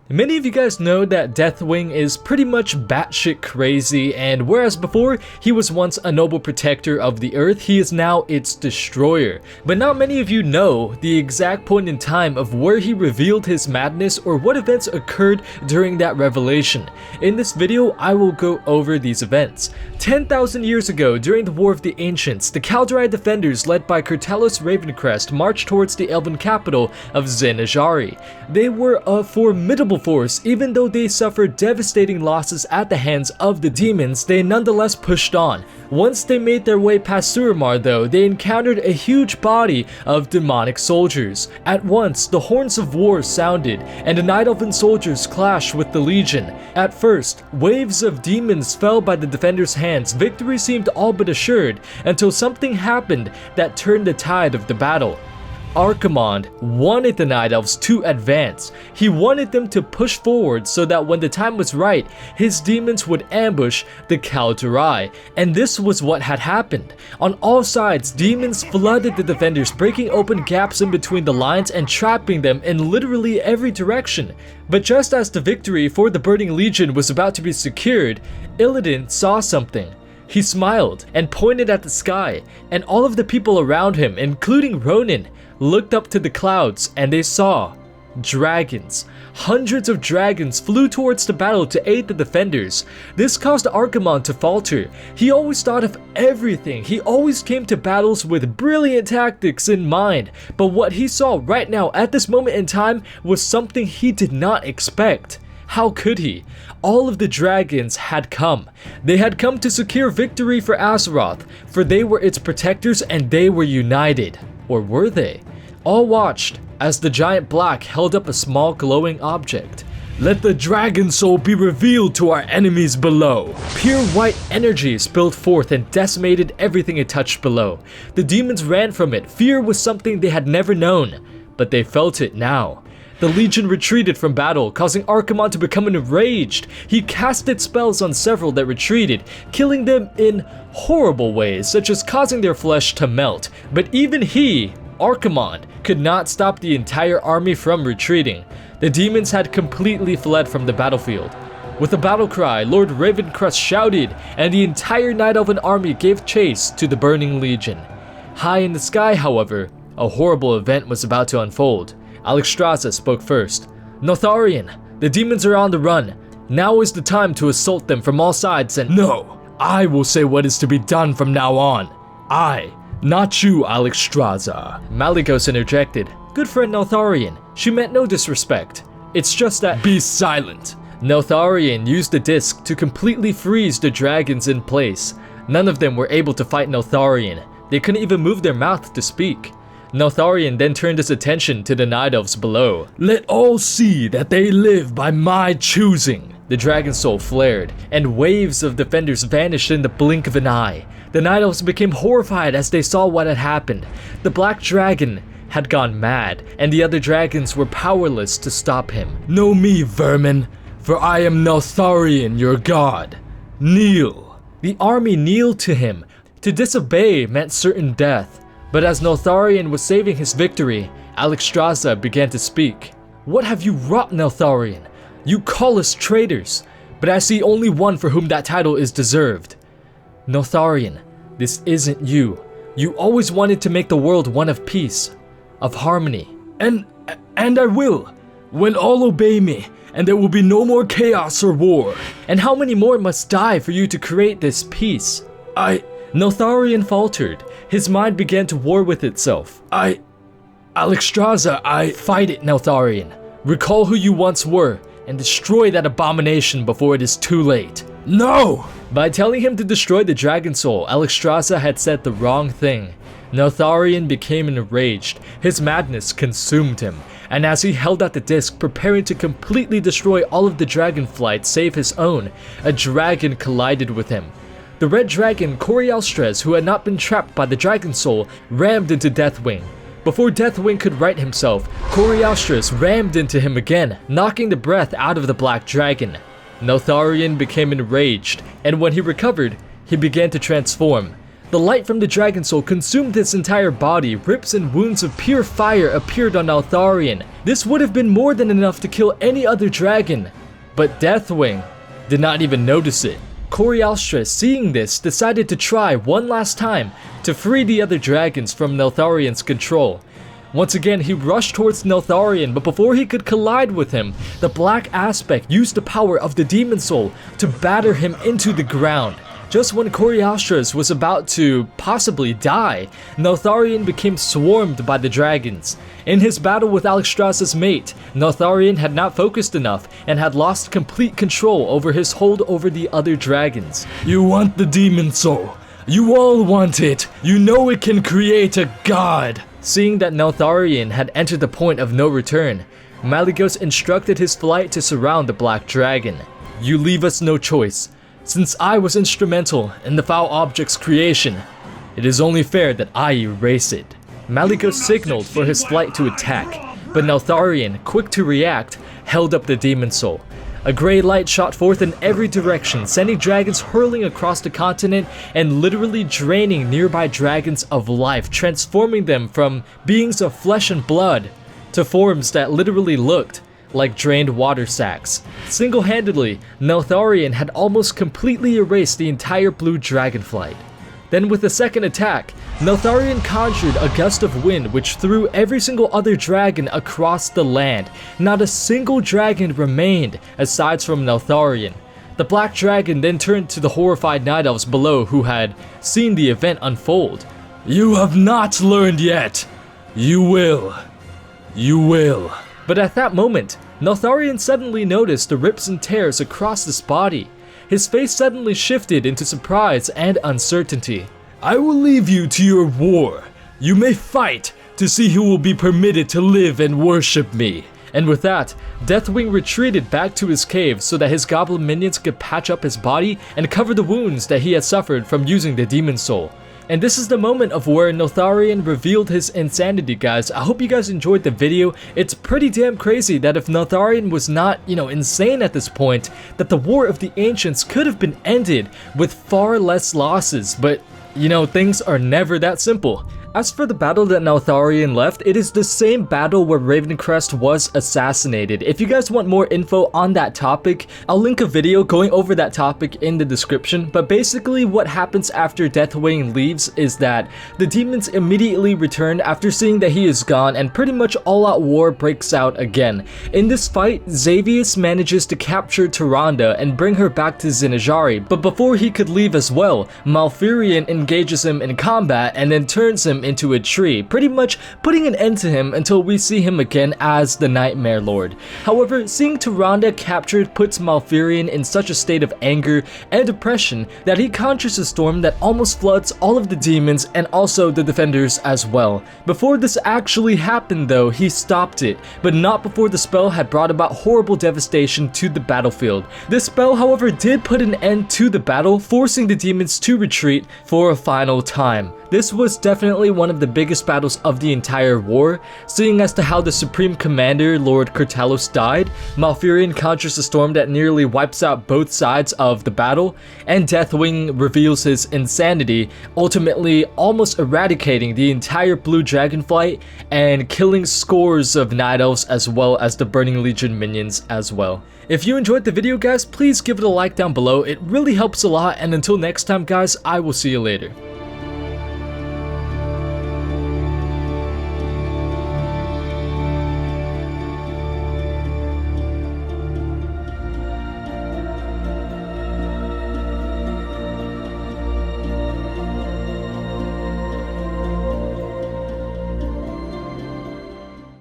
Many of you guys know that Deathwing is pretty much batshit crazy, and whereas before he was once a noble protector of the earth, he is now its destroyer. But not many of you know the exact point in time of where he revealed his madness or what events occurred during that revelation. In this video, I will go over these events. 10,000 years ago, during the War of the Ancients, the Kaldrai defenders led by Kurtalos Ravencrest marched towards the elven capital of Zenajari. They were a formidable force. Even though they suffered devastating losses at the hands of the demons, they nonetheless pushed on. Once they made their way past Suramar though, they encountered a huge body of demonic soldiers. At once, the horns of war sounded, and the Night Elven soldiers clashed with the Legion. At first, waves of demons fell by the defenders' hands. Victory seemed all but assured, until something happened that turned the tide of the battle. Archimonde wanted the Night Elves to advance. He wanted them to push forward so that when the time was right, his demons would ambush the Kaldrai. And this was what had happened. On all sides, demons flooded the defenders, breaking open gaps in between the lines and trapping them in literally every direction. But just as the victory for the Burning Legion was about to be secured, Illidan saw something. He smiled and pointed at the sky, and all of the people around him, including Ronin, looked up to the clouds and they saw dragons. Hundreds of dragons flew towards the battle to aid the defenders. This caused Archimonde to falter. He always thought of everything. He always came to battles with brilliant tactics in mind. But what he saw right now at this moment in time was something he did not expect. How could he? All of the dragons had come. They had come to secure victory for Azeroth, for they were its protectors and they were united. Or were they? All watched as the giant black held up a small glowing object. "Let the dragon soul be revealed to our enemies below." Pure white energy spilled forth and decimated everything it touched below. The demons ran from it. Fear was something they had never known, but they felt it now. The Legion retreated from battle, causing Archimonde to become enraged. He casted spells on several that retreated, killing them in horrible ways, such as causing their flesh to melt. But even he, Archimonde, could not stop the entire army from retreating. The demons had completely fled from the battlefield. With a battle cry, Lord Ravencrest shouted, and the entire Night Elven army gave chase to the Burning Legion. High in the sky, however, a horrible event was about to unfold. Alexstrasza spoke first. "Notharian, the demons are on the run. Now is the time to assault them from all sides and—" "No, I will say what is to be done from now on. I, not you, Alexstrasza," Malygos interjected. "Good friend Notharian, she meant no disrespect. It's just that—" "Be silent." Notharian used the disc to completely freeze the dragons in place. None of them were able to fight Notharian. They couldn't even move their mouth to speak. Notharian then turned his attention to the Night Elves below. "Let all see that they live by my choosing." The dragon soul flared, and waves of defenders vanished in the blink of an eye. The Night Elves became horrified as they saw what had happened. The black dragon had gone mad, and the other dragons were powerless to stop him. "Know me, vermin, for I am Notharian, your god. Kneel." The army kneeled to him. To disobey meant certain death. But as Notharian was saving his victory, Alexstrasza began to speak. "What have you wrought, Notharian? You call us traitors, but I see only one for whom that title is deserved. Notharian, this isn't you. You always wanted to make the world one of peace, of harmony. And I will, when all obey me, and there will be no more chaos or war." "And how many more must die for you to create this peace?" Notharian faltered. His mind began to war with itself. Alexstrasza, Fight it, Notharian. Recall who you once were, and destroy that abomination before it is too late." "No!" By telling him to destroy the Dragon Soul, Alexstrasza had said the wrong thing. Notharian became enraged. His madness consumed him, and as he held out the disc, preparing to completely destroy all of the dragonflight save his own, a dragon collided with him. The red dragon, Krucial, who had not been trapped by the Dragon Soul, rammed into Deathwing. Before Deathwing could right himself, Krucial rammed into him again, knocking the breath out of the black dragon. Notharian became enraged, and when he recovered, he began to transform. The light from the Dragon Soul consumed his entire body. Rips and wounds of pure fire appeared on Neltharion. This would have been more than enough to kill any other dragon. But Deathwing did not even notice it. Krucial, seeing this, decided to try one last time to free the other dragons from Neltharion's control. Once again, he rushed towards Neltharion, but before he could collide with him, the Black Aspect used the power of the Demon Soul to batter him into the ground. Just when Krucial was about to possibly die, Neltharion became swarmed by the dragons. In his battle with Alexstrasza's mate, Neltharion had not focused enough and had lost complete control over his hold over the other dragons. You want the Demon Soul. You all want it. You know it can create a god. Seeing that Neltharion had entered the point of no return, Malygos instructed his flight to surround the Black Dragon. You leave us no choice. Since I was instrumental in the foul object's creation, it is only fair that I erase it. Malygos signaled for his flight to attack, but Neltharion, quick to react, held up the Demon Soul. A gray light shot forth in every direction, sending dragons hurling across the continent and literally draining nearby dragons of life, transforming them from beings of flesh and blood to forms that literally looked like drained water sacks. Single-handedly, Neltharion had almost completely erased the entire blue dragonflight. Then with the second attack, Neltharion conjured a gust of wind which threw every single other dragon across the land. Not a single dragon remained aside from Neltharion. The Black Dragon then turned to the horrified Night Elves below who had seen the event unfold. You have not learned yet. You will. You will. But at that moment, Neltharion suddenly noticed the rips and tears across his body. His face suddenly shifted into surprise and uncertainty. I will leave you to your war. You may fight to see who will be permitted to live and worship me. And with that, Deathwing retreated back to his cave so that his goblin minions could patch up his body and cover the wounds that he had suffered from using the Demon Soul. And this is the moment of where Neltharion revealed his insanity, guys. I hope you guys enjoyed the video. It's pretty damn crazy that if Neltharion was not, insane at this point, that the War of the Ancients could have been ended with far less losses. But, things are never that simple. As for the battle that Neltharion left, it is the same battle where Ravencrest was assassinated. If you guys want more info on that topic, I'll link a video going over that topic in the description. But basically what happens after Deathwing leaves is that the demons immediately return after seeing that he is gone, and pretty much all-out war breaks out again. In this fight, Xavius manages to capture Tyrande and bring her back to Zinajari, but before he could leave as well, Malfurion engages him in combat and then turns him into a tree, pretty much putting an end to him until we see him again as the Nightmare Lord. However, seeing Tyrande captured puts Malfurion in such a state of anger and depression that he conjures a storm that almost floods all of the demons and also the defenders as well. Before this actually happened though, he stopped it, but not before the spell had brought about horrible devastation to the battlefield. This spell, however, did put an end to the battle, forcing the demons to retreat for a final time. This was definitely one of the biggest battles of the entire war. Seeing as to how the Supreme Commander, Lord Kurtalos, died, Malfurion conjures a storm that nearly wipes out both sides of the battle, and Deathwing reveals his insanity, ultimately almost eradicating the entire Blue Dragonflight and killing scores of Night Elves as well as the Burning Legion minions as well. If you enjoyed the video, guys, please give it a like down below. It really helps a lot, and until next time, guys, I will see you later.